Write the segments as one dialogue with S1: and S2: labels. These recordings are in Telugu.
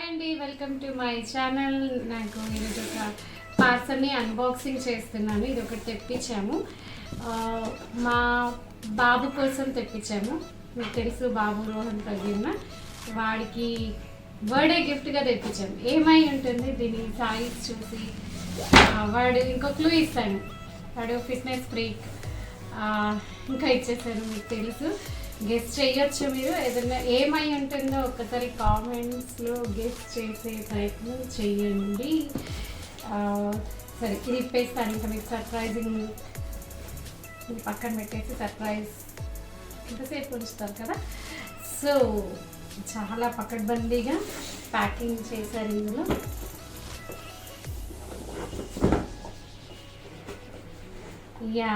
S1: అండి, వెల్కమ్ టు మై ఛానల్. నాకు ఈరోజు ఒక పార్సల్ని అన్బాక్సింగ్ చేస్తున్నాను. ఇది ఒకటి తెప్పించాము, మా బాబు కోసం తెప్పించాము. మీకు తెలుసు, బాబు రోహన్ తగ్గిన వాడికి బర్త్డే గిఫ్ట్గా తెప్పించాము. ఏమై ఉంటుంది దీని సైజ్ చూసి వాడు ఇంకో క్లూ ఇస్తాను. వాడు ఫిట్నెస్ ఫ్రీక్. ఇంకా ఇచ్చేసాను, మీకు తెలుసు. గెస్ట్ చేయొచ్చు మీరు. ఏదైనా ఏమై ఉంటుందో ఒక్కసారి కామెంట్స్లో గెస్ట్ చేసే ప్రయత్నం చేయండి. సరే, ఇది ఇప్పేస్తాను. ఇంకా మీకు సర్ప్రైజింగ్ ఇది పక్కన పెట్టేసి సర్ప్రైజ్ ఇంతసేపు ఉంచుతారు కదా. సో చాలా పకడ్బందీగా ప్యాకింగ్ చేశారు ఇందులో. యా,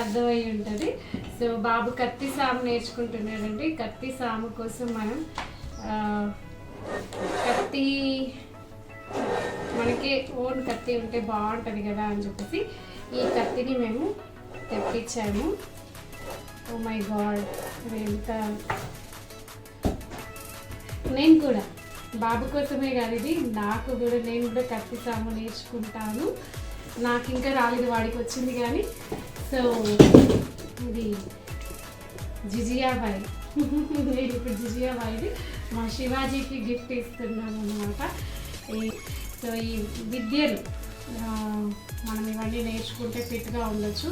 S1: అర్థమై ఉంటుంది. సో బాబు కత్తి సాము నేర్చుకుంటున్నాడండి. కత్తి సాము కోసం మనం కత్తి మనకి ఓన్ కత్తి ఉంటే బాగుంటుంది కదా అని చెప్పేసి ఈ కత్తిని మేము తెప్పించాము. ఓ మై గాడ్, ఎంత నేను కూడా బాబు కోసమే కాదు, ఇది నాకు కూడా. నేను కూడా కత్తి సాము నేర్చుకుంటాను. నాకు ఇంకా రాలేదు, వాడికి వచ్చింది కానీ. సో ఇది జిజియాబాయి. నేను ఇప్పుడు జిజియాబాయిది మా శివాజీకి గిఫ్ట్ ఇస్తున్నాను అన్నమాట. సో ఈ విద్యలు మనం ఇవన్నీ నేర్చుకుంటే ఫిట్గా ఉండొచ్చు.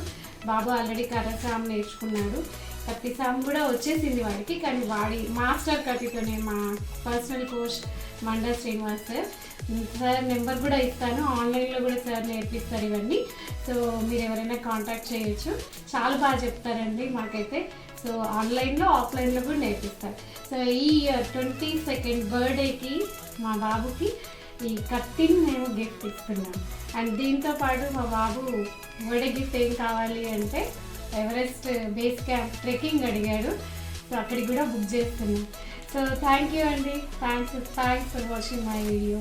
S1: బాబు ఆల్రెడీ కర్రసాము నేర్చుకున్నాడు, కత్తి సాము కూడా వచ్చేసింది వాడికి. కానీ వాడి మాస్టర్ కత్తితోనే మా personal coach Manda Srinivas sir number కూడా ఇస్తాను. ఆన్లైన్లో కూడా సార్ నేర్పిస్తారు ఇవన్నీ. సో మీరు ఎవరైనా కాంటాక్ట్ చేయొచ్చు. చాలా బాగా చెప్తారండి మాకైతే. సో ఆన్లైన్లో ఆఫ్లైన్లో కూడా నేర్పిస్తారు. సో ఈ 22nd బర్త్డేకి మా బాబుకి ఈ కత్తిని మేము గిఫ్ట్ ఇస్తున్నాం. అండ్ దీంతో పాటు మా బాబు బర్త్డే గిఫ్ట్ ఏం కావాలి అంటే ఎవరెస్ట్ బేస్ క్యాంప్ ట్రెక్కింగ్ అడిగాడు. సో అక్కడికి కూడా బుక్ చేస్తున్నాం. సో థ్యాంక్ యూ అండి. Thanks for watching my video.